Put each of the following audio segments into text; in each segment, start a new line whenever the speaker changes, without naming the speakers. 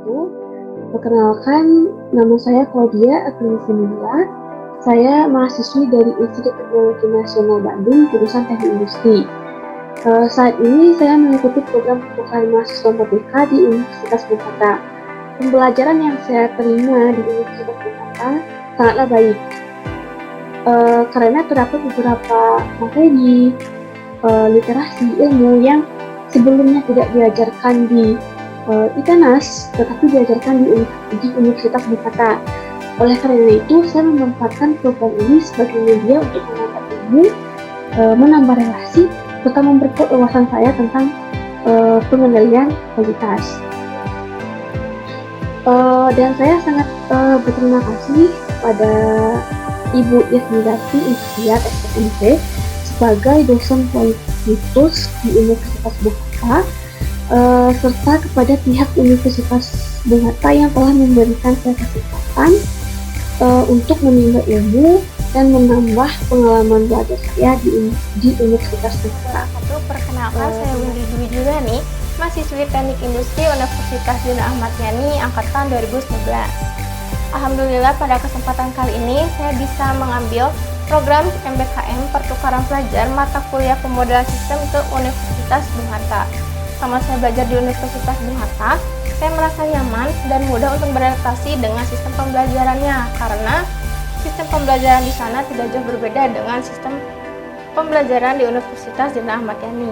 wabarakatuh. Perkenalkan, nama saya Claudia Agnisinila. Saya mahasiswi dari Institut Teknologi Nasional Bandung, jurusan Teknik Industri. Saat ini saya mengikuti program pertukaran mahasiswa merdeka di Universitas Bung-Hatta. Pembelajaran yang saya terima di Universitas Bung-Hatta sangatlah baik, karena terdapat beberapa materi literasi ilmu yang sebelumnya tidak diajarkan di ITENAS, tetapi diajarkan di Universitas Bung-Hatta. Oleh karena itu, saya memanfaatkan program ini sebagai media untuk menambah ilmu, menambah relasi, serta memperkuat wawasan saya tentang pengendalian kualitas. Dan saya sangat berterima kasih pada Ibu Yasmindati Intiat SPMC sebagai dosen Politikus di Universitas Bung-Hatta, serta kepada pihak Universitas Bung-Hatta yang telah memberikan saya kesempatan untuk menimba ilmu dan menambah pengalaman belajar saya di Universitas Bung-Hatta.
Perkenalkan, saya Windy Dwi Juliani, mahasiswi Teknik Industri Universitas Jenderal Ahmad Yani angkatan 2019. Alhamdulillah, pada kesempatan kali ini saya bisa mengambil program MBKM Pertukaran Pelajar mata kuliah Pemodelan Sistem ke Universitas Bung-Hatta. Selama saya belajar di Universitas Bung-Hatta, saya merasa nyaman dan mudah untuk beradaptasi dengan sistem pembelajarannya, karena sistem pembelajaran di sana tidak jauh berbeda dengan sistem pembelajaran di Universitas Jenderal Ahmad Yani.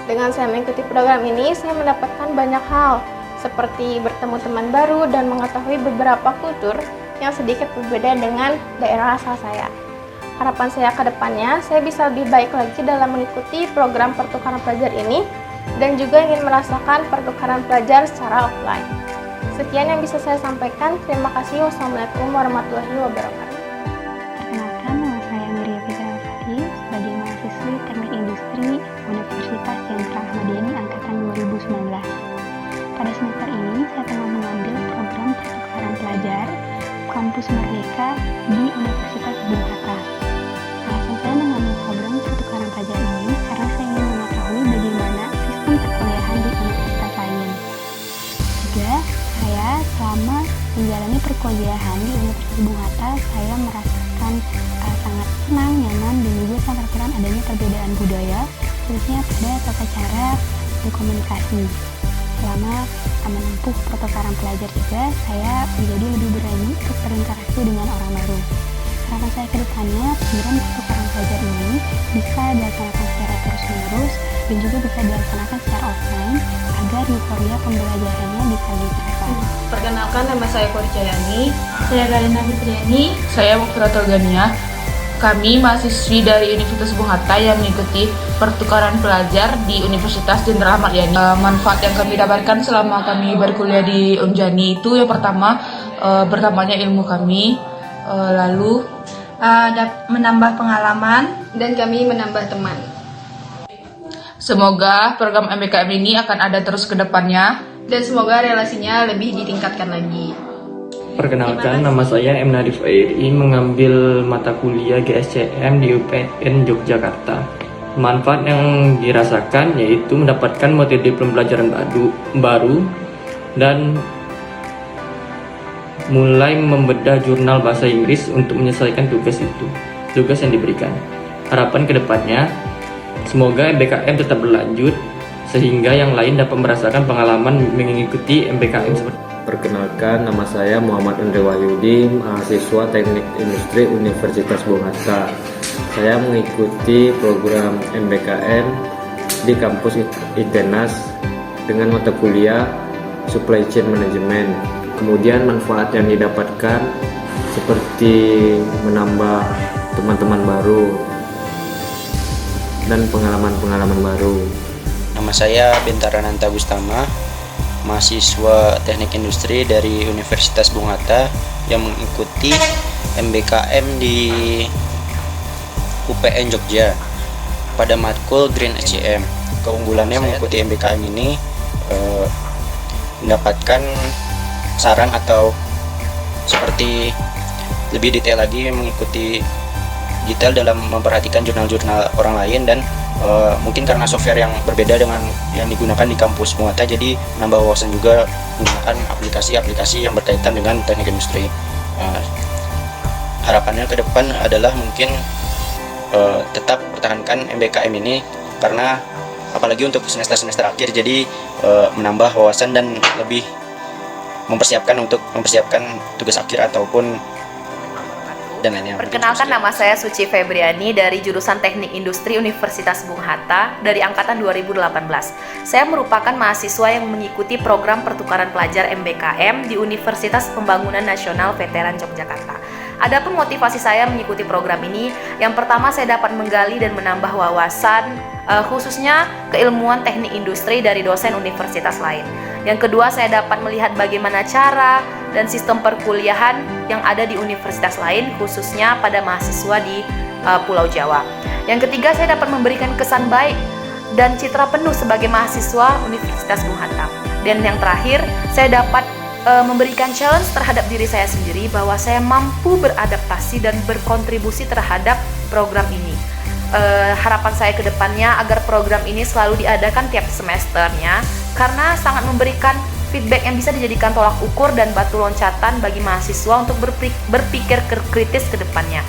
Dengan saya mengikuti program ini, saya mendapatkan banyak hal, seperti bertemu teman baru dan mengetahui beberapa kultur yang sedikit berbeda dengan daerah asal saya. Harapan saya ke depannya, saya bisa lebih baik lagi dalam mengikuti program pertukaran pelajar ini dan juga ingin merasakan pertukaran pelajar secara offline. Sekian yang bisa saya sampaikan. Terima kasih. Wassalamualaikum warahmatullahi wabarakatuh.
Perkenalkan, nama saya Maria Fitri Al-Fatih sebagai mahasiswi Teknik Industri Universitas Jenderal Ahmad Yani angkatan 2019. Pada semester ini, saya tengah mengambil program pertukaran pelajar Kampus Merdeka di Universitas Bung-Hatta. Alasan saya mengambil program pertukaran pelajar ini karena saya ingin mengetahui bagaimana sistem perkuliahan di universitas lain. Juga, saya selama menjalani perkuliahan di Universitas Bung-Hatta, saya merasakan sangat senang, nyaman, dan juga sangat terkesan adanya perbedaan budaya, khususnya pada tata cara berkomunikasi. Selama menempuh pertukaran pelajar juga, saya menjadi lebih berani untuk berinteraksi dengan orang baru. Harapan saya ke depannya, program pertukaran pelajar ini bisa dilaksanakan secara terus-menerus dan juga bisa dilaksanakan secara offline agar euforia pembelajarannya bisa lebih terasa.
Perkenalkan, nama saya Korjayani.
Saya Galina Fitriani.
Saya Mukfira Tolgania. Kami mahasiswi dari Universitas Bung-Hatta yang mengikuti pertukaran pelajar di Universitas Jenderal Ahmad Yani. Manfaat yang kami dapatkan selama kami berkuliah di Unjani itu yang pertama, bertambahnya ilmu kami, lalu
menambah pengalaman,
dan kami menambah teman.
Semoga program MBKM ini akan ada terus ke depannya,
Dan semoga relasinya lebih ditingkatkan lagi.
Perkenalkan, nama saya M. Nadif Airi, mengambil mata kuliah GSCM di UPN Yogyakarta. Manfaat yang dirasakan yaitu mendapatkan materi pembelajaran baru dan mulai membedah jurnal bahasa Inggris untuk menyelesaikan tugas yang diberikan. Harapan kedepannya, semoga MBKM tetap berlanjut sehingga yang lain dapat merasakan pengalaman mengikuti MBKM seperti.
Perkenalkan, nama saya Muhammad Andre Wahyudi, mahasiswa Teknik Industri Universitas Bung-Hatta. Saya mengikuti program MBKM di kampus ITENAS dengan mata kuliah Supply Chain Management. Kemudian manfaat yang didapatkan seperti menambah teman-teman baru dan pengalaman-pengalaman baru.
Nama saya Bentara Nanta Gustama, mahasiswa Teknik Industri dari Universitas Bung-Hatta yang mengikuti MBKM di UPN Jogja pada matkul Green HCM. Keunggulannya mengikuti MBKM ini mendapatkan saran atau seperti lebih detail lagi, mengikuti detail dalam memperhatikan jurnal-jurnal orang lain dan mungkin karena software yang berbeda dengan yang digunakan di kampus Bung Hatta, jadi menambah wawasan juga menggunakan aplikasi-aplikasi yang berkaitan dengan teknik industri. Harapannya ke depan adalah mungkin tetap pertahankan MBKM ini, karena apalagi untuk semester-semester akhir, jadi menambah wawasan dan lebih mempersiapkan tugas akhir ataupun dan lainnya.
Perkenalkan, nama saya Suci Febriani dari jurusan Teknik Industri Universitas Bung Hatta dari angkatan 2018. Saya merupakan mahasiswa yang mengikuti program pertukaran pelajar MBKM di Universitas Pembangunan Nasional Veteran Yogyakarta. Adapun motivasi saya mengikuti program ini, yang pertama saya dapat menggali dan menambah wawasan khususnya keilmuan teknik industri dari dosen universitas lain. Yang kedua, saya dapat melihat bagaimana cara dan sistem perkuliahan yang ada di universitas lain, khususnya pada mahasiswa di Pulau Jawa. Yang ketiga, saya dapat memberikan kesan baik dan citra penuh sebagai mahasiswa Universitas Bung Hatta. Dan yang terakhir, saya dapat memberikan challenge terhadap diri saya sendiri bahwa saya mampu beradaptasi dan berkontribusi terhadap program ini. Harapan saya ke depannya agar program ini selalu diadakan tiap semesternya, karena sangat memberikan feedback yang bisa dijadikan tolak ukur dan batu loncatan bagi mahasiswa untuk berpikir kritis ke depannya.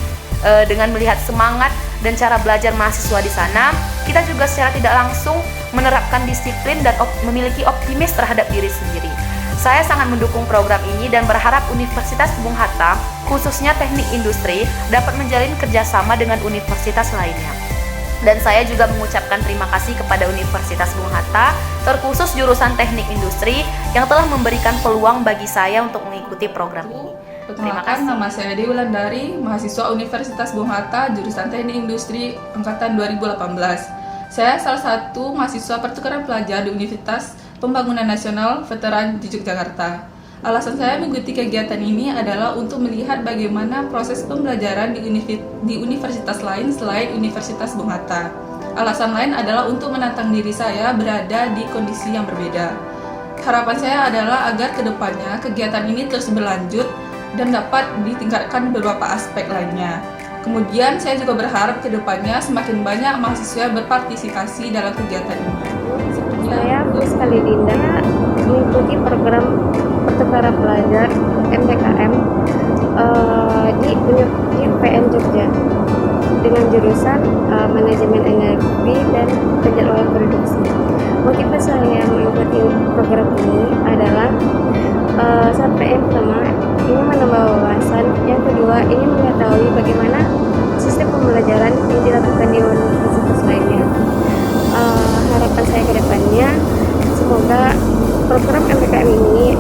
Dengan melihat semangat dan cara belajar mahasiswa di sana, kita juga secara tidak langsung menerapkan disiplin dan memiliki optimis terhadap diri sendiri. Saya sangat mendukung program ini dan berharap Universitas Bung Hatta, khususnya teknik industri, dapat menjalin kerjasama dengan universitas lainnya. Dan saya juga mengucapkan terima kasih kepada Universitas Bung Hatta, terkhusus jurusan teknik industri yang telah memberikan peluang bagi saya untuk mengikuti program ini. Terima kasih.
Nama saya Dewi Wulandari, mahasiswa Universitas Bung Hatta, jurusan teknik industri angkatan 2018. Saya salah satu mahasiswa pertukaran pelajar di Universitas Pembangunan Nasional Veteran di Yogyakarta. Alasan saya mengikuti kegiatan ini adalah untuk melihat bagaimana proses pembelajaran di universitas lain selain Universitas Bung Hatta. Alasan lain adalah untuk menantang diri saya berada di kondisi yang berbeda. Harapan saya adalah agar kedepannya kegiatan ini terus berlanjut dan dapat ditingkatkan beberapa aspek lainnya. Kemudian saya juga berharap kedepannya semakin banyak mahasiswa berpartisipasi dalam kegiatan ini.
Saya Rizkali Dinda mengikuti program pertukaran pelajar MBKM di UPN Jogja dengan jurusan manajemen energi dan penjadwalan produksi. Motivasi saya mengikuti program ini adalah sampai yang pertama ingin menambah wawasan, yang kedua ingin mengetahui bagaimana sistem pembelajaran yang dilakukan di universitas lainnya. Harapan saya ke depannya, semoga program MBKM ini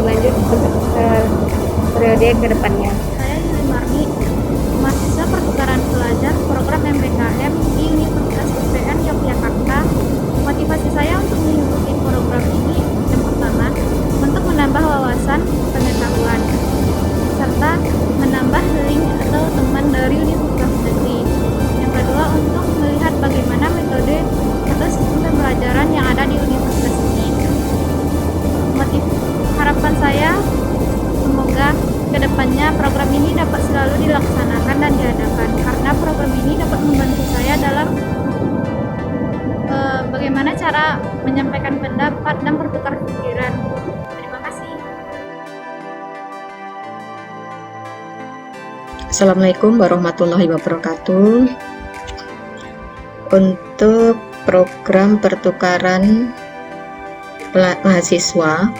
lanjut untuk periode ke depannya.
Saya Yuli Marni, mahasiswa pertukaran pelajar program MBKM di Universitas UPN Yogyakarta. Motivasi saya untuk mengikuti program ini, yang pertama, untuk menambah wawasan pengetahuan, serta menambah link atau teman dari universitas negeri. Yang kedua, untuk melihat bagaimana metode atau sistem pembelajaran yang ada di universitas ini. Harapan saya, semoga kedepannya program ini dapat selalu dilaksanakan dan diadakan, karena program ini dapat membantu saya dalam bagaimana cara menyampaikan pendapat dan bertukar pikiran. Terima kasih.
Assalamualaikum warahmatullahi wabarakatuh. Untuk program pertukaran mahasiswa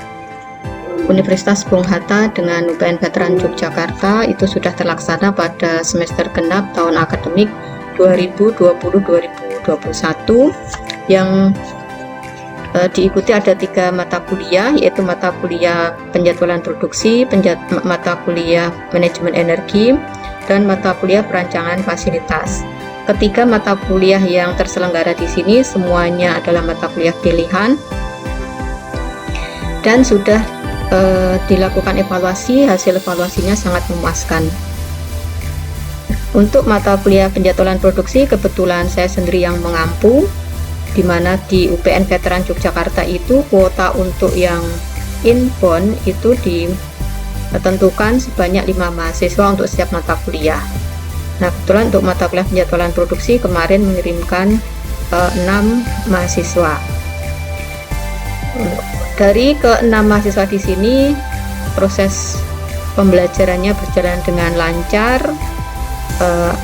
Universitas Bung Hatta dengan UPN Veteran Yogyakarta itu sudah terlaksana pada semester genap tahun akademik 2020-2021 yang diikuti ada 3 mata kuliah, yaitu mata kuliah penjadwalan produksi, mata kuliah manajemen energi, dan mata kuliah perancangan fasilitas. Ketiga mata kuliah yang terselenggara di sini semuanya adalah mata kuliah pilihan dan sudah dilakukan evaluasi. Hasil evaluasinya sangat memuaskan. Untuk mata kuliah penjadwalan produksi, kebetulan saya sendiri yang mengampu, di mana di UPN Veteran Yogyakarta itu kuota untuk yang inbound itu ditentukan sebanyak 5 mahasiswa untuk setiap mata kuliah. Nah, kebetulan untuk mata kuliah penjadwalan produksi kemarin mengirimkan 6 mahasiswa. Dari ke-6 mahasiswa di sini, proses pembelajarannya berjalan dengan lancar,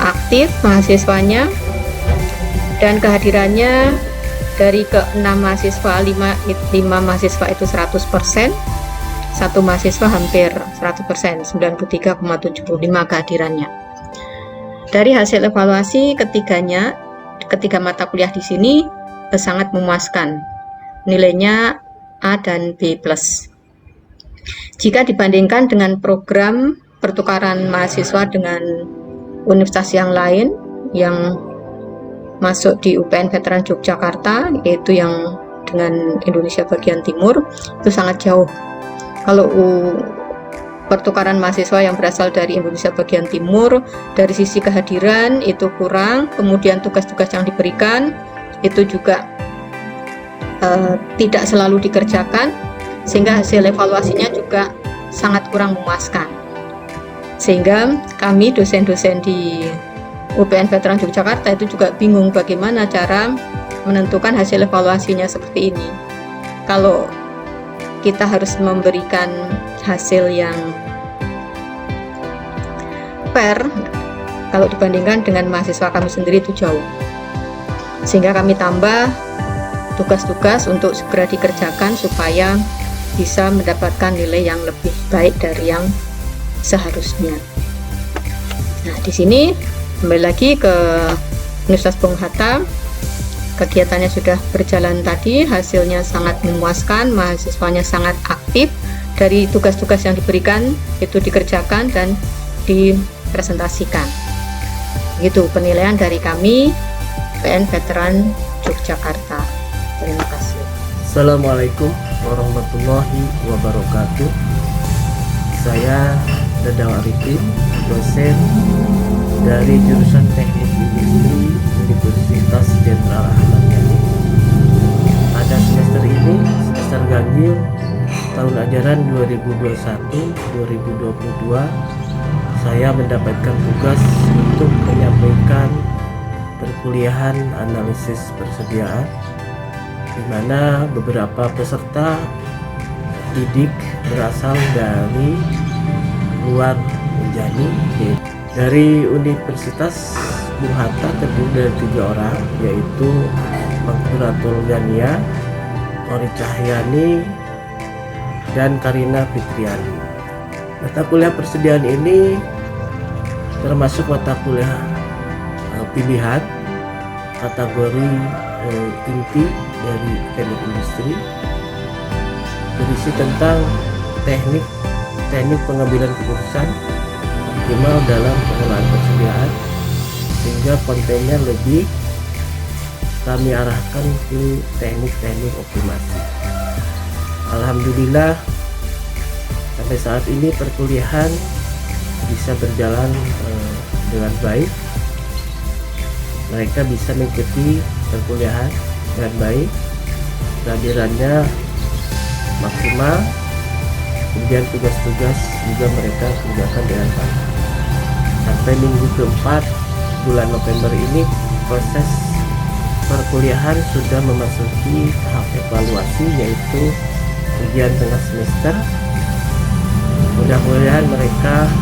aktif mahasiswanya, dan kehadirannya dari ke-6 mahasiswa, 5 mahasiswa itu 100%, satu mahasiswa hampir 100%, 93,75 kehadirannya. Dari hasil evaluasi ketiga mata kuliah di sini sangat memuaskan. Nilainya A dan B+. Jika dibandingkan dengan program pertukaran mahasiswa dengan universitas yang lain yang masuk di UPN Veteran Yogyakarta, yaitu yang dengan Indonesia bagian timur, itu sangat jauh. Kalau pertukaran mahasiswa yang berasal dari Indonesia bagian timur, dari sisi kehadiran itu kurang, kemudian tugas-tugas yang diberikan itu juga tidak selalu dikerjakan, sehingga hasil evaluasinya juga sangat kurang memuaskan. Sehingga kami dosen-dosen di UPN Veteran Yogyakarta itu juga bingung bagaimana cara menentukan hasil evaluasinya seperti ini. Kalau kita harus memberikan hasil yang fair, kalau dibandingkan dengan mahasiswa kami sendiri itu jauh. Sehingga kami tambah tugas-tugas untuk segera dikerjakan supaya bisa mendapatkan nilai yang lebih baik dari yang seharusnya. Nah, di sini kembali lagi ke Universitas Bung Hatta. Kegiatannya sudah berjalan tadi, hasilnya sangat memuaskan, mahasiswanya sangat aktif, dari tugas-tugas yang diberikan itu dikerjakan dan dipresentasikan. Gitu penilaian dari kami UPN Veteran Yogyakarta. Terima kasih.
Assalamualaikum warahmatullahi wabarakatuh. Saya Dadang Arifin, dosen dari jurusan Teknik Industri Universitas Jenderal Ahmad Yani. Pada semester ini, semester ganjil tahun ajaran 2021-2022, saya mendapatkan tugas untuk menyampaikan perkuliahan analisis persediaan, di mana beberapa peserta didik berasal dari luar Unjani. Dari Universitas Bung Hatta terdiri dari 3 orang, yaitu Maghfiratul Gania, Ori Cahyani, dan Karina Fitriani. Mata kuliah persediaan ini termasuk mata kuliah pilihan kategori inti dari teknik industri, berisi tentang teknik pengambilan keputusan optimal dalam pengelolaan persediaan, sehingga kontennya lebih kami arahkan ke teknik-teknik optimasi. Alhamdulillah sampai saat ini perkuliahan bisa berjalan dengan baik. Mereka bisa mengikuti perkuliahan dengan baik, kehadirannya maksimal, kemudian tugas-tugas juga mereka kerjakan dengan baik. Sampai minggu keempat bulan November ini, proses perkuliahan sudah memasuki tahap evaluasi, yaitu ujian tengah semester. Mudah-mudahan mereka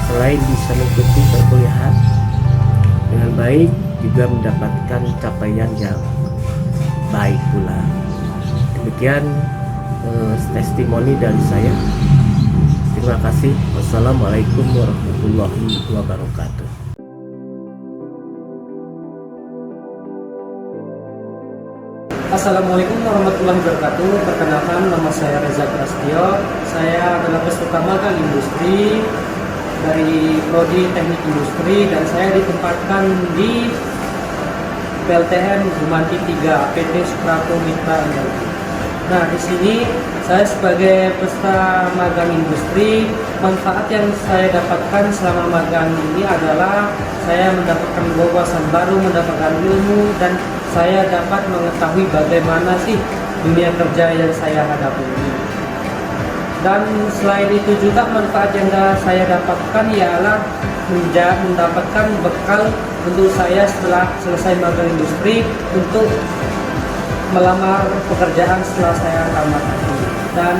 selain bisa mengikuti perkuliahan dengan baik, juga mendapatkan capaian yang baik pula. Demikian testimoni dari saya. Terima kasih. Wassalamualaikum warahmatullahi wabarakatuh.
Assalamualaikum warahmatullahi wabarakatuh. Perkenalkan, nama saya Reza Prastio. Saya adalah peserta magang industri dari Prodi Teknik Industri, dan saya ditempatkan di PLTN Gumanti 3 PT Suprato Mitra Energi. Nah, di sini saya sebagai peserta magang industri, manfaat yang saya dapatkan selama magang ini adalah saya mendapatkan wawasan baru, mendapatkan ilmu, dan saya dapat mengetahui bagaimana sih dunia kerja yang saya hadapi ini. Dan selain itu juga manfaat yang saya dapatkan ialah mendapatkan bekal untuk saya setelah selesai magang industri untuk melamar pekerjaan setelah saya tamat nanti. Dan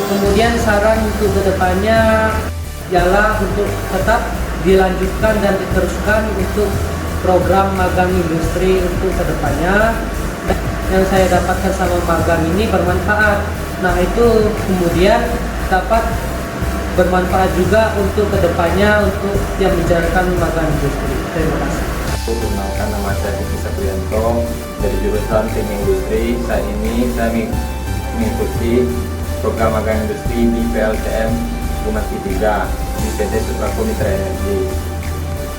kemudian saran untuk kedepannya ialah untuk tetap dilanjutkan dan diteruskan untuk program magang industri untuk kedepannya. Dan yang saya dapatkan sama magang ini bermanfaat. Nah, itu kemudian dapat bermanfaat juga untuk kedepannya untuk yang menjalankan magang industri. Terima kasih.
Perkenalkan, nama saya Diki Saprianto dari jurusan Teknik Industri. Saat ini saya mengikuti program magang industri di PLTM Bumati 3 di PT Supraco Mitra Energi.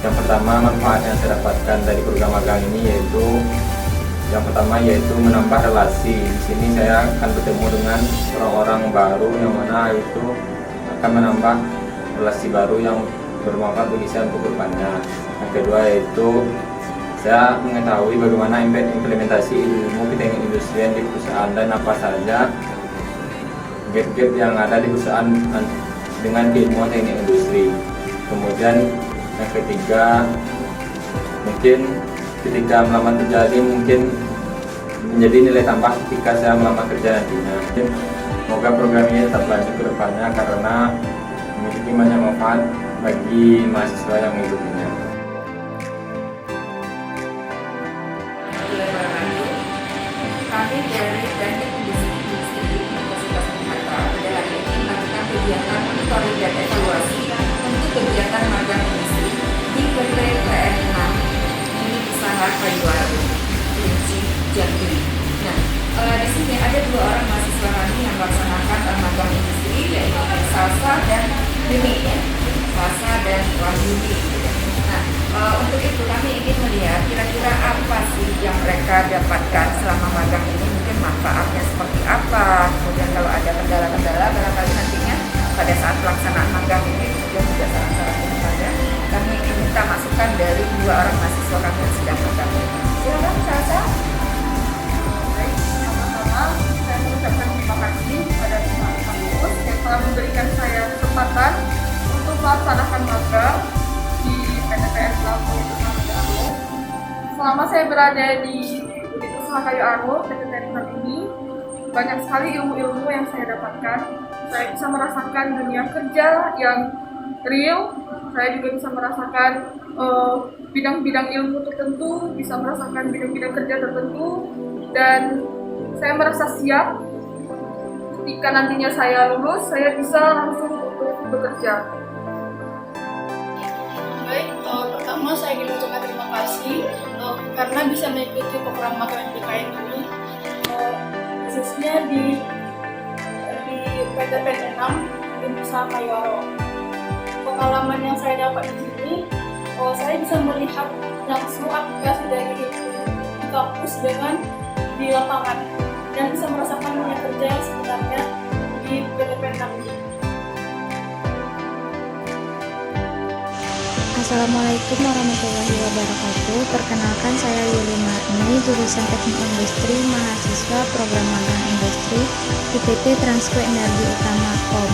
Yang pertama, manfaat yang saya dapatkan dari program magang ini yaitu menambah relasi. Di sini saya akan bertemu dengan orang-orang baru yang mana itu akan menambah relasi baru yang bermanfaat bagi saya untuk berbanyak. Yang kedua yaitu saya mengetahui bagaimana implementasi ilmu teknik industrian di perusahaan dan apa saja gap-gap yang ada di perusahaan dengan keilmuan teknik industri. Kemudian yang ketiga, mungkin ketika melamar kerja ini mungkin menjadi nilai tambah ketika saya melamar kerja nantinya. Semoga program ini tetap lanjut ke depannya karena memiliki banyak manfaat bagi mahasiswa yang mengikutinya.
Kami dari Teknik Industri Universitas Bunghatta pada hari ini melakukan kegiatan monitoring dan evaluasi untuk kegiatan magang industri di PT PN6 Unit Usaha Kayu Arum, Kerinci, Jambi. Nah, di sini ada 2 orang mahasiswa kami yang melaksanakan magang industri, yaitu Salsa dan Yuni, Salsa dan Wahyuni. Nah, untuk itu kami ingin melihat kira-kira apa sih yang mereka dapatkan selama magang ini, mungkin manfaatnya seperti apa, kemudian kalau ada kendala-kendala barangkali nantinya pada saat pelaksanaan magang ini, kemudian juga saran-saran yang ada, kami ingin minta masukan dari 2 orang mahasiswa kami yang sedang magang. Silakan Salsa.
Baik, sama-sama saya mengucapkan terima kasih kepada Pak kampus yang telah memberikan saya kesempatan untuk melaksanakan magang di PTPN Pelaku Usaha Kayu Arum. Selama saya berada di Unit Usaha Kayu Arum, PTPN ini, banyak sekali ilmu-ilmu yang saya dapatkan. Saya bisa merasakan dunia kerja yang real, saya juga bisa merasakan bidang-bidang ilmu tertentu, bisa merasakan bidang-bidang kerja tertentu, dan saya merasa siap ketika nantinya saya lulus, saya bisa langsung untuk bekerja.
Baik, pertama saya ingin mengucapkan terima kasih karena bisa mengikuti program magang MBKM ini, khususnya di PT PN6 Unit Usaha Kayu Arum. Pengalaman yang saya dapat di sini, saya bisa melihat langsung aplikasi dari itu di kampus dengan di lapangan dan bisa merasakan dunia kerja yang sebenarnya di PT PN6 ini.
Assalamualaikum warahmatullahi wabarakatuh. Perkenalkan, saya Yuli Marni, jurusan Teknik Industri, mahasiswa program magang industri di PT Transco Energi Utama POM.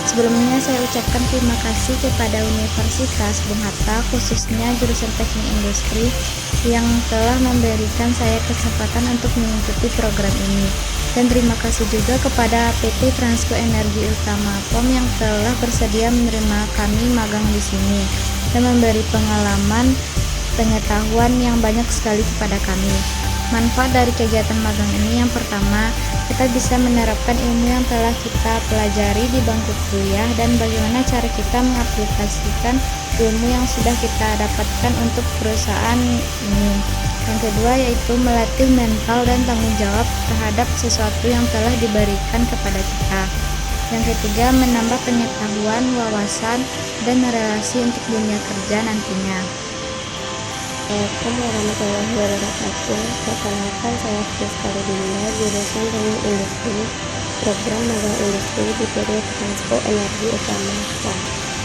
Sebelumnya saya ucapkan terima kasih kepada Universitas Bunghatta, khususnya jurusan Teknik Industri, yang telah memberikan saya kesempatan untuk mengikuti program ini. Dan terima kasih juga kepada PT Transco Energi Utama POM yang telah bersedia menerima kami magang di sini dan memberi pengalaman pengetahuan yang banyak sekali kepada kami. Manfaat dari kegiatan magang ini, yang pertama, kita bisa menerapkan ilmu yang telah kita pelajari di bangku kuliah dan bagaimana cara kita mengaplikasikan ilmu yang sudah kita dapatkan untuk perusahaan ini. Yang kedua yaitu melatih mental dan tanggung jawab terhadap sesuatu yang telah diberikan kepada kita. Yang ketiga, menambah pengetahuan, wawasan, dan relasi untuk dunia kerja nantinya.
Assalamualaikum warahmatullahi wabarakatuh. Perkenalkan, saya Friska Dinda, jurusan Teknik Industri, program magang industri di PT Transco Energi Utama.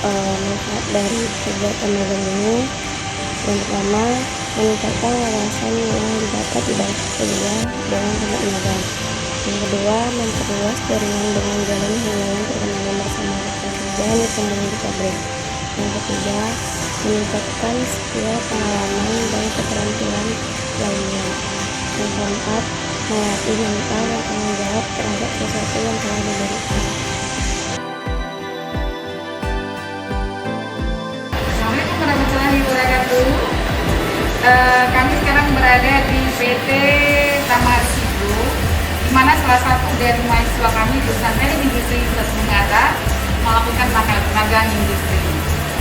Manfaat dari kegiatan magang ini, yang pertama, meningkatkan wawasan yang didapat di bangku kuliah dengan tempat magang. Yang kedua, memperluas jaringan dengan jalan hubungan perkenalan bersama rekan kerja yang ditemui di pabrik. Yang ketiga, meningkatkan skill, pengalaman, dan keterampilan lainnya. Yang keempat, melatih mental dan tanggung jawab terhadap sesuatu yang telah diberikan.
Assalamualaikum warahmatullahi wabarakatuh. Kami sekarang berada di PT Taman Sibu, di mana salah satu dari mahasiswa kami jurusan Teknik Industri Universitas melakukan magang industri.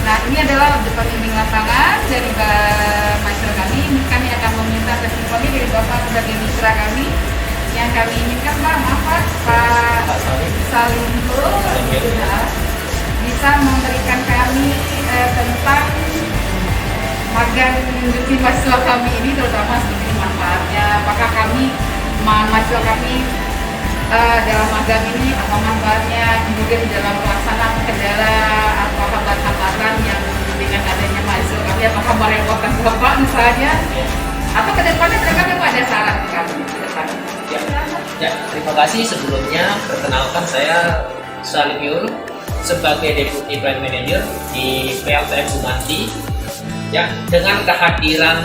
Nah, ini adalah pembimbing lapangan dari mahasiswa kami. Kami akan meminta testimoni dari Bapak sebagai mitra kami yang kami inginkan, Pak Salim bisa memberikan kami tentang magang industri mahasiswa kami ini, terutama seperti manfaatnya. Apakah mahasiswa kami dalam magang ini apa manfaatnya, kemudian dalam pelaksanaan kendala atau hambatan yang dengan adanya mahasiswa kami, apakah merepotkan Bapak misalnya, atau ke depannya mereka memang ada saran kami ke depan.
Ya, terima kasih. Sebelumnya perkenalkan, saya Salim sebagai Deputy Plant Manager di PLTM Bumanti. Ya, dengan kehadiran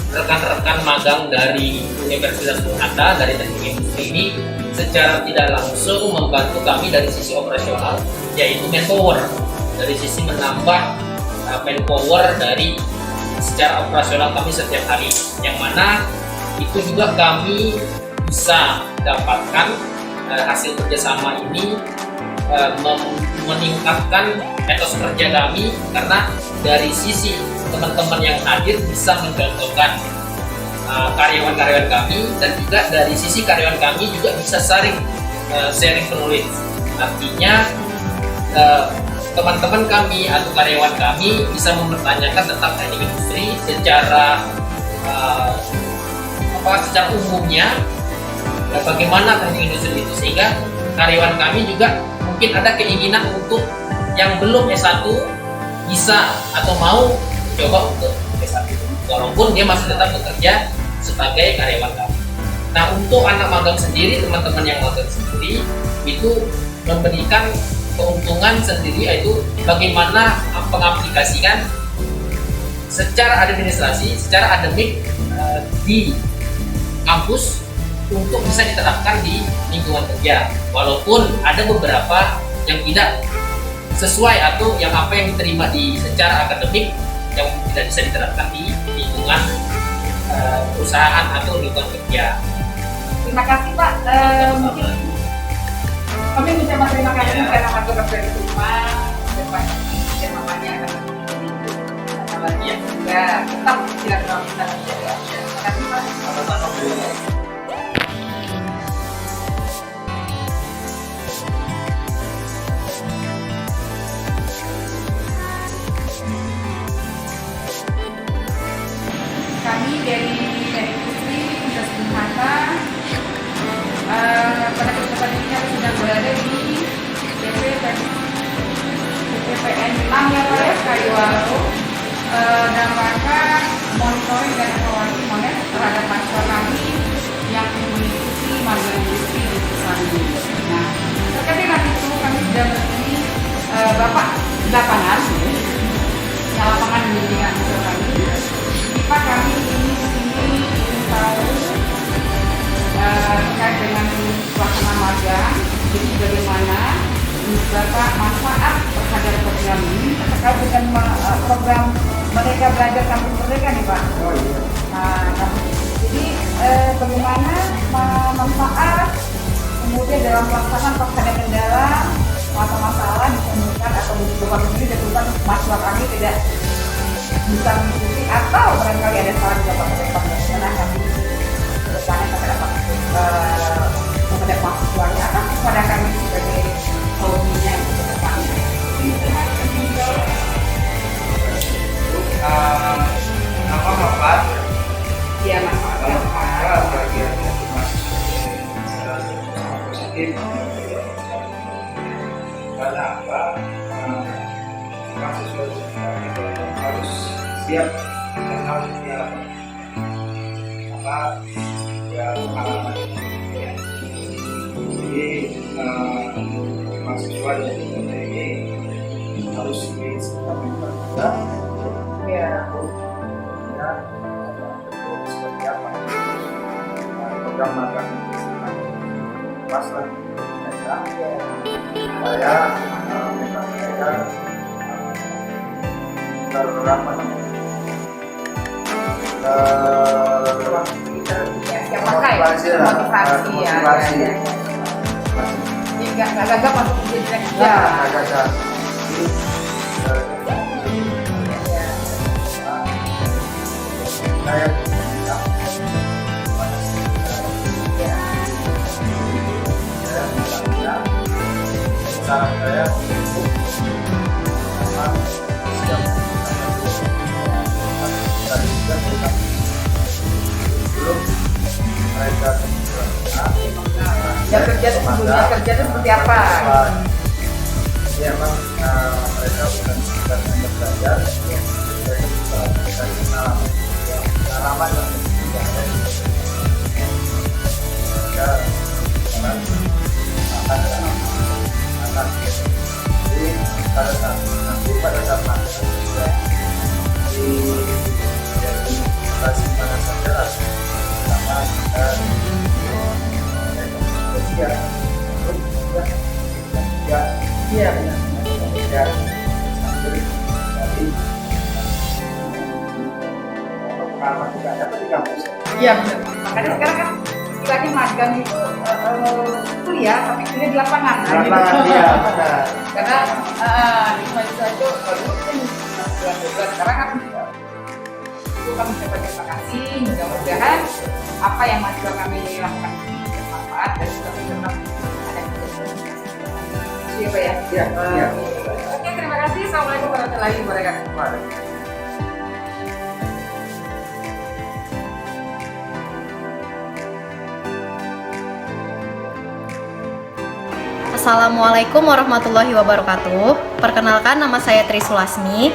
rekan-rekan magang dari Universitas Bung Hatta dari Teknik Industri ini secara tidak langsung membantu kami dari sisi operasional, yaitu manpower, dari sisi menambah manpower dari secara operasional kami setiap hari, yang mana itu juga kami bisa dapatkan hasil kerjasama ini meningkatkan etos kerja kami, karena dari sisi teman-teman yang hadir bisa mencontohkan karyawan-karyawan kami, dan juga dari sisi karyawan kami juga bisa sharing penulis. Artinya teman-teman kami atau karyawan kami bisa mempertanyakan tentang teknik industri secara umumnya, bagaimana teknik industri itu, sehingga karyawan kami juga mungkin ada keinginan untuk yang belum S1 bisa atau mau coba untuk S1, walaupun dia masih tetap bekerja sebagai karyawan kami. Nah, untuk anak magang sendiri, teman-teman yang magang sendiri itu memberikan keuntungan sendiri, yaitu bagaimana mengaplikasikan secara administrasi, secara akademik di kampus untuk bisa diterapkan di lingkungan kerja, walaupun ada beberapa yang tidak sesuai atau yang apa yang diterima di secara akademik yang tidak bisa diterapkan di lingkungan perusahaan atau lingkungan kerja.
Terima kasih, Pak. Mungkin kami mengucapkan terima kasih karena Pak dari rumah depan jamaahnya akan ya juga tetap silaturahmi kita. Terima kasih, Pak. Kami dari Industri Universitas Bung Hatta pada kesempatan ini kami sedang berada di PPN 6 ya Pak ya, Kaliwaru, dalam rangka monitoring dan evaluasi monet terhadap mahasiswa kami yang mengikuti magang industri di perusahaan ini. Nah, terkait dengan itu kami sudah menemui Bapak di lapangan, yang lapangan bimbingan mahasiswa kami. Pak, kami ingin tahu terkait dengan pelaksanaan magang, jadi bagaimana Bapak manfaat terhadap program ini terkait dengan program Merdeka Belajar Kampus Merdeka nih Pak. Oh iya. Nah, jadi bagaimana manfaat kemudian dalam pelaksanaan ada kendala masalah ditemukan atau Bapak sendiri ditemukan mahasiswa kami tidak bisa mengikuti atau barangkali ada salah di Bapak ke depan, karena kami kedepannya terdapat kepada mahasiswanya atau kepada kami sebagai hobinya ke depannya.
Apa manfaat?
Iya, manfaat.
Bagi mahasiswa positif. Karena apa? Mahasiswa harus siap dan harus siap apa ya pengalaman ya. mahasiswa dari ini harus disikapi juga seperti apa program magang pas lah mereka supaya mereka terdapat motivasi
nggak gagap masuk kerja
saran saya untuk siap sebelum mereka
kerja itu seperti apa?
Jadi emang mereka bukan sekedar belajar, mereka juga mencari pengalaman yang tidak ada di mereka akan jadi pada saat masa di operasi pemanasan jelas sama kita iya benar pengalaman tidak dapat di kampus.
Iya benar. Makanya sekarang kan istilahnya magang itu kuliah tapi kuliah di lapangan.
Iya benar.
Karena di mahasiswa itu bulan sekarang kan itu kami mengucapkan terima kasih. Mudah-mudahan apa yang mahasiswa kami lakukan bermanfaat dan juga tetap ada iya Pak ya? Iya. Oke, terima kasih. Assalamualaikum warahmatullahi wabarakatuh.
Assalamualaikum warahmatullahi wabarakatuh. Perkenalkan, nama saya Tri Sulasmi.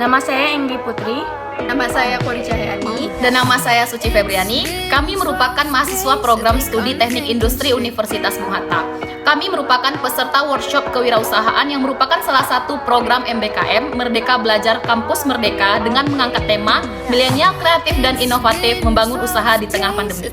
Nama saya Enggi Putri.
Nama saya Kori Cahyani. Dan nama saya Suci Febriani. Kami merupakan mahasiswa program studi Teknik Industri Universitas Bung Hatta. Kami merupakan peserta workshop kewirausahaan yang merupakan salah satu program MBKM Merdeka Belajar Kampus Merdeka dengan mengangkat tema Milenial Kreatif dan Inovatif Membangun Usaha di Tengah Pandemi.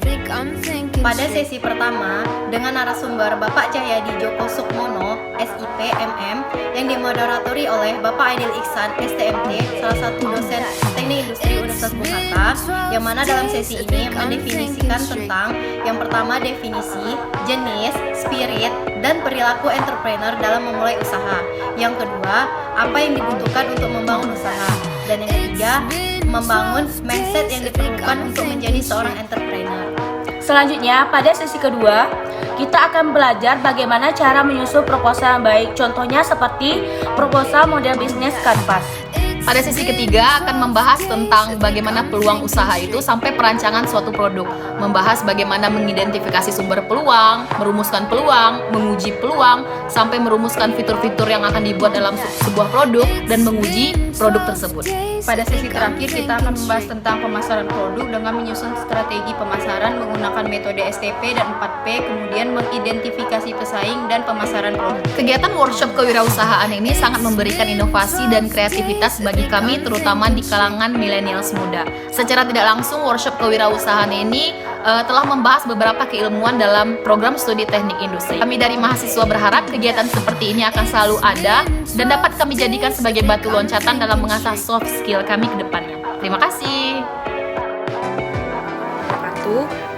Pada sesi pertama, dengan narasumber Bapak Cahyadi Joko Sukmono, SIP MM, yang dimoderatori oleh Bapak Aidil Iksan, STMT, salah satu dosen Teknik Industri Universitas Bung Hatta, yang mana dalam sesi ini mendefinisikan tentang yang pertama definisi, jenis, spirit, dan perilaku entrepreneur dalam memulai usaha. Yang kedua, apa yang dibutuhkan untuk membangun usaha. Dan yang ketiga, membangun mindset yang diperlukan untuk menjadi seorang entrepreneur.
Selanjutnya, pada sesi kedua, kita akan belajar bagaimana cara menyusun proposal yang baik. Contohnya seperti proposal model bisnis kanvas.
Pada sesi ketiga akan membahas tentang bagaimana peluang usaha itu sampai perancangan suatu produk, membahas bagaimana mengidentifikasi sumber peluang, merumuskan peluang, menguji peluang, sampai merumuskan fitur-fitur yang akan dibuat dalam sebuah produk dan menguji produk tersebut.
Pada sesi terakhir kita akan membahas tentang pemasaran produk dengan menyusun strategi pemasaran menggunakan metode STP dan 4P, kemudian mengidentifikasi pesaing dan pemasaran produk.
Kegiatan workshop kewirausahaan ini sangat memberikan inovasi dan kreativitas bagi kami, terutama di kalangan milenials muda. Secara tidak langsung, workshop kewirausahaan ini telah membahas beberapa keilmuan dalam program studi teknik industri. Kami dari mahasiswa berharap kegiatan seperti ini akan selalu ada dan dapat kami jadikan sebagai batu loncatan dalam mengasah soft skill kami ke depannya. Terima kasih.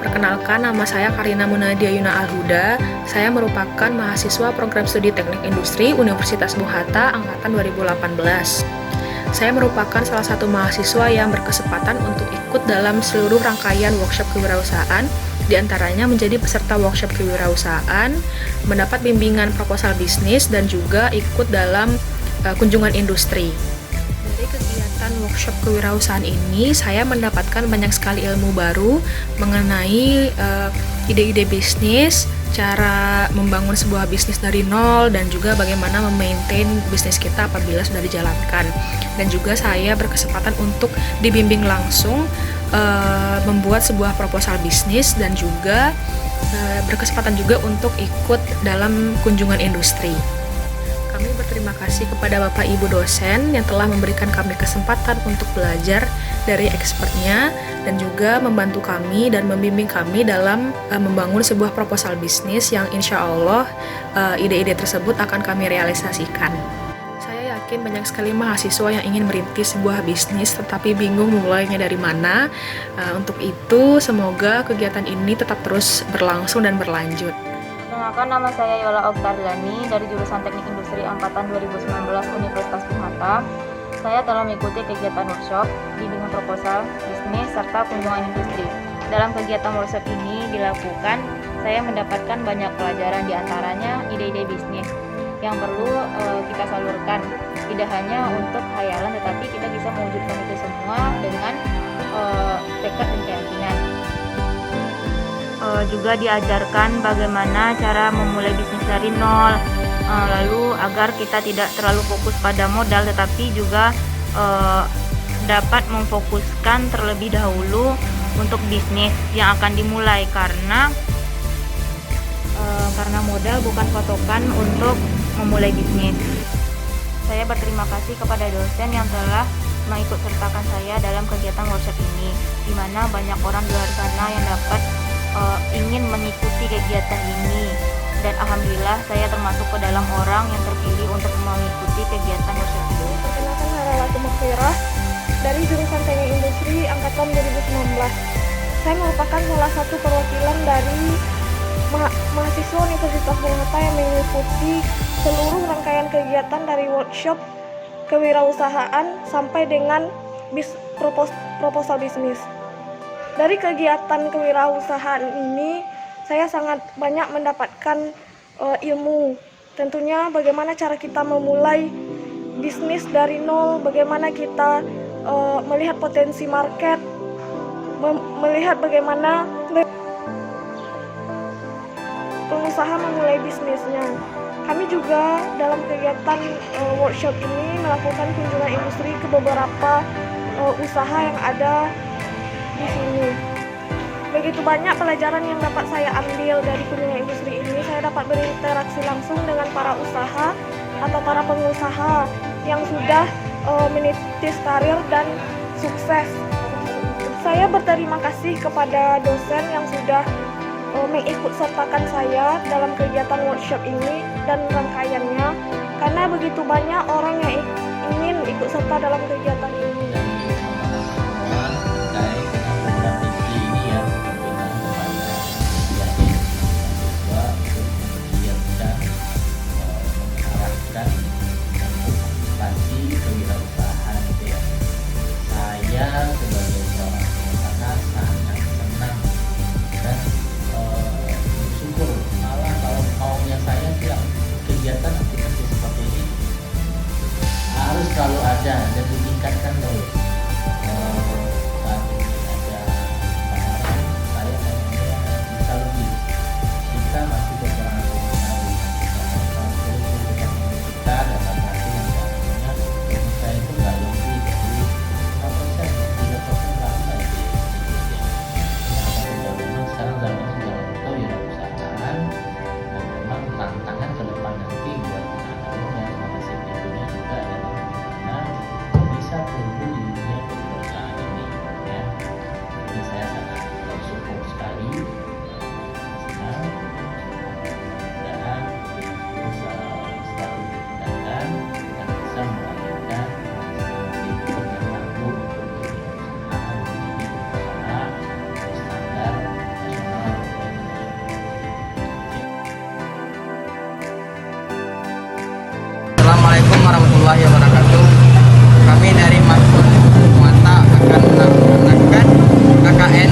Perkenalkan, nama saya Karina Munadia Yuna Alhuda. Saya merupakan mahasiswa program studi teknik industri Universitas Bung Hatta angkatan 2018. Saya merupakan salah satu mahasiswa yang berkesempatan untuk ikut dalam seluruh rangkaian workshop kewirausahaan, diantaranya menjadi peserta workshop kewirausahaan, mendapat bimbingan proposal bisnis, dan juga ikut dalam kunjungan industri. Dari kegiatan workshop kewirausahaan ini, saya mendapatkan banyak sekali ilmu baru mengenai ide-ide bisnis, cara membangun sebuah bisnis dari nol, dan juga bagaimana memaintain bisnis kita apabila sudah dijalankan. Dan juga saya berkesempatan untuk dibimbing langsung membuat sebuah proposal bisnis dan juga berkesempatan juga untuk ikut dalam kunjungan industri. Kami berterima kasih kepada Bapak Ibu dosen yang telah memberikan kami kesempatan untuk belajar dari expertnya dan juga membantu kami dan membimbing kami dalam membangun sebuah proposal bisnis yang insya Allah ide-ide tersebut akan kami realisasikan. Saya yakin banyak sekali mahasiswa yang ingin merintis sebuah bisnis tetapi bingung mulainya dari mana. Untuk itu semoga kegiatan ini tetap terus berlangsung dan berlanjut.
Perkenalkan, nama saya Yola Oktarilani dari jurusan Teknik Industri Angkatan 2019 Universitas Bung Hatta. Saya telah mengikuti kegiatan workshop, bimbingan proposal, bisnis, serta kunjungan industri. Dalam kegiatan workshop ini dilakukan, saya mendapatkan banyak pelajaran, diantaranya ide-ide bisnis yang perlu kita salurkan. Tidak hanya untuk khayalan, tetapi kita bisa mewujudkan itu semua dengan tekad dan keyakinan. Juga diajarkan bagaimana cara memulai bisnis dari nol, lalu agar kita tidak terlalu fokus pada modal, tetapi juga dapat memfokuskan terlebih dahulu untuk bisnis yang akan dimulai, karena modal bukan patokan untuk memulai bisnis. Saya berterima kasih kepada dosen yang telah mengikut sertakan saya dalam kegiatan workshop ini, di mana banyak orang di luar sana yang dapat ingin mengikuti kegiatan ini, dan alhamdulillah saya termasuk ke dalam orang yang terpilih untuk mengikuti kegiatan workshop ini.
Perkenalkan, Haralatu Maghfirah dari jurusan Teknik Industri Angkatan 2019. Saya merupakan salah satu perwakilan dari mahasiswa Universitas Bung Hatta yang mengikuti seluruh rangkaian kegiatan dari workshop kewirausahaan sampai dengan proposal bisnis. Dari kegiatan kewirausahaan ini, saya sangat banyak mendapatkan ilmu. Tentunya bagaimana cara kita memulai bisnis dari nol, bagaimana kita melihat potensi market, melihat bagaimana pengusaha memulai bisnisnya. Kami juga dalam kegiatan workshop ini melakukan kunjungan industri ke beberapa usaha yang ada di sini. Begitu banyak pelajaran yang dapat saya ambil dari kunjungan industri ini. Saya dapat berinteraksi langsung dengan para usaha atau para pengusaha yang sudah menitis karir dan sukses. Saya berterima kasih kepada dosen yang sudah mengikut sertakan saya dalam kegiatan workshop ini dan rangkaiannya, karena begitu banyak orang yang ingin ikut serta dalam kegiatan ini.
Selalu ada dan ditingkatkan terus. Saat ini ada tawaran, saya bisa lebih. Kita masih kekurangan komunikasi. Kita dalam arti yang seharusnya saya itu nggak lebih dari 5%, 3% berapa itu. Memang sekarang zaman sudah untuk wirausahaan, dan memang tantangan ke depan nanti buat anak-anak yang masih tentunya juga adalah bisa tumbuh di dunia perusahaan ini, ya. Jadi saya sangat bersyukur sekali senang dan bisa selalu digunakan dan bisa melahirkan masing-masing yang mampu untuk perusahaan menjadi perusahaan standar nasional.
Assalamualaikum warahmatullahi wabarakatuh. Kami dari Mahasiswa Mata akan melakukan KKN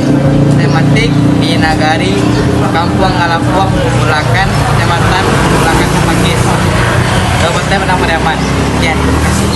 tematik di Nagari Kampung Ngalapuak, Bulakan, Kecamatan Bulakan, Pakis, Kabupaten Padang Pariaman. Ya, terima kasih.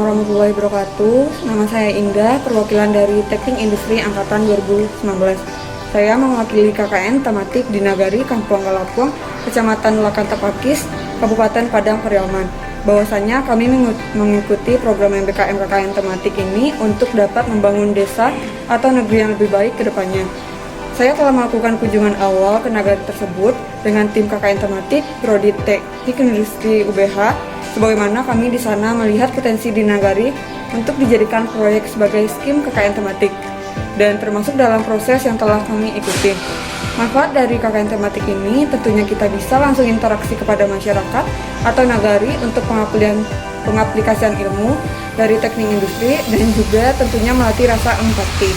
warahmatullahi wabarakatuh. Nama saya Indah, perwakilan dari Teknik Industri Angkatan 2019. Saya mewakili KKN tematik di Nagari Kampung Galapuang, Kecamatan Lakanta Pakis, Kabupaten Padang Pariaman. Bahwasanya kami mengikuti program MBKM KKN tematik ini untuk dapat membangun desa atau negeri yang lebih baik ke depannya. Saya telah melakukan kunjungan awal ke nagari tersebut dengan tim KKN tematik Prodi Teknik Industri UBH, sebagaimana kami di sana melihat potensi di nagari untuk dijadikan proyek sebagai skim KKN tematik, dan termasuk dalam proses yang telah kami ikuti. Manfaat dari KKN tematik ini tentunya kita bisa langsung interaksi kepada masyarakat atau nagari untuk pengaplikasian ilmu dari teknik industri, dan juga tentunya melatih rasa empati.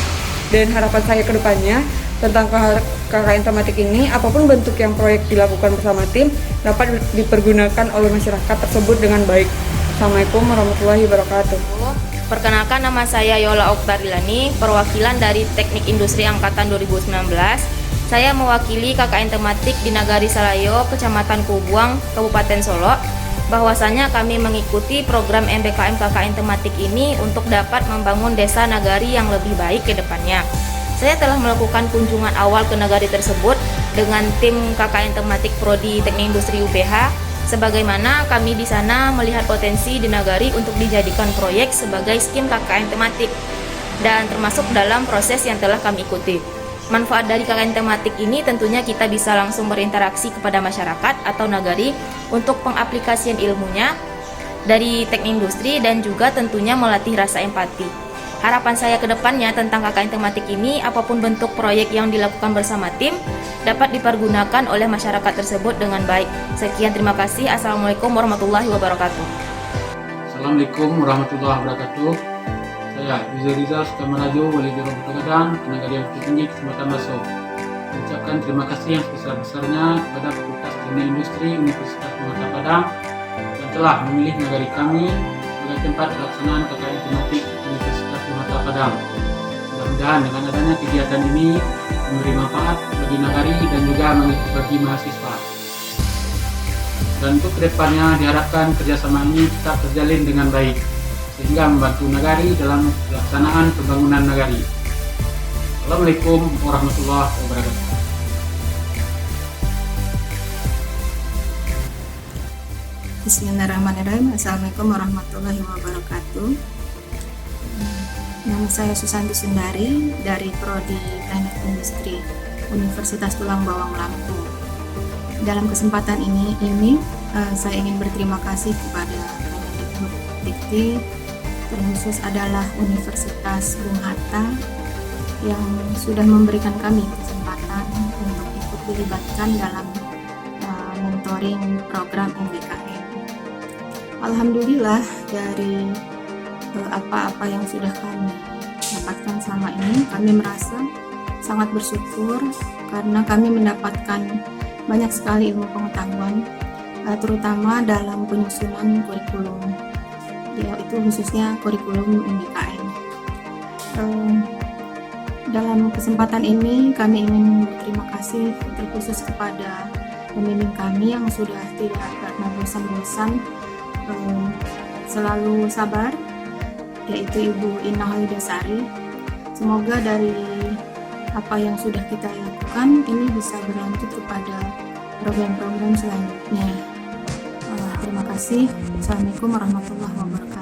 Dan harapan saya ke depannya tentang KKN tematik ini, apapun bentuk yang proyek dilakukan bersama tim dapat dipergunakan oleh masyarakat tersebut dengan baik. Assalamualaikum warahmatullahi wabarakatuh.
Perkenalkan, nama saya Yola Oktarilani, perwakilan dari Teknik Industri Angkatan 2019. Saya mewakili KKN tematik di Nagari Salayo, Kecamatan Kubuang, Kabupaten Solo. Bahwasanya kami mengikuti program MBKM KKN tematik ini untuk dapat membangun desa nagari yang lebih baik ke depannya. Saya telah melakukan kunjungan awal ke nagari tersebut dengan tim KKN tematik Prodi Teknik Industri UBH, sebagaimana kami di sana melihat potensi di nagari untuk dijadikan proyek sebagai skim KKN tematik, dan termasuk dalam proses yang telah kami ikuti. Manfaat dari KKN tematik ini tentunya kita bisa langsung berinteraksi kepada masyarakat atau nagari untuk pengaplikasian ilmunya dari teknik industri, dan juga tentunya melatih rasa empati. Harapan saya ke depannya tentang KKN tematik ini, apapun bentuk proyek yang dilakukan bersama tim dapat dipergunakan oleh masyarakat tersebut dengan baik. Sekian, terima kasih. Assalamualaikum warahmatullahi wabarakatuh.
Assalamualaikum warahmatullahi wabarakatuh. Saya Rizal Sukamarajo, Wali Biro Kota tenaga yang tinggi Kecamatan Baso. Mengucapkan terima kasih yang sebesar-besarnya kepada Fakultas Teknik Industri Universitas Muhammad Padang yang telah memilih nagari kami sebagai tempat pelaksanaan KKN tematik Universitas Muhammad Padang. Mudah-mudahan dengan adanya kegiatan ini memberi manfaat bagi nagari dan juga bagi mahasiswa. Dan untuk kedepannya diharapkan kerjasama ini tetap terjalin dengan baik, sehingga membantu nagari dalam pelaksanaan pembangunan nagari. Assalamualaikum warahmatullahi wabarakatuh.
Bismillahirrahmanirrahim. Assalamualaikum warahmatullahi wabarakatuh. Nama saya Susanti Sundari dari Prodi Teknik Industri Universitas Tulang Bawang Lampung. Dalam kesempatan ini saya ingin berterima kasih kepada Dikti, terkhusus adalah Universitas Bung Hatta yang sudah memberikan kami kesempatan untuk ikut dilibatkan dalam mentoring program MBKM. Alhamdulillah, dari apa-apa yang sudah kami dapatkan selama ini, kami merasa sangat bersyukur karena kami mendapatkan banyak sekali ilmu pengetahuan, terutama dalam penyusunan kurikulum, yaitu khususnya kurikulum MBKM. Dalam kesempatan ini kami ingin berterima kasih terkhusus kepada pembimbing kami yang sudah tidak pernah bosan-bosan selalu sabar, yaitu Ibu Inah Halidasari. Semoga dari apa yang sudah kita lakukan ini bisa berlanjut kepada program-program selanjutnya. Terima kasih. Assalamualaikum warahmatullahi wabarakatuh.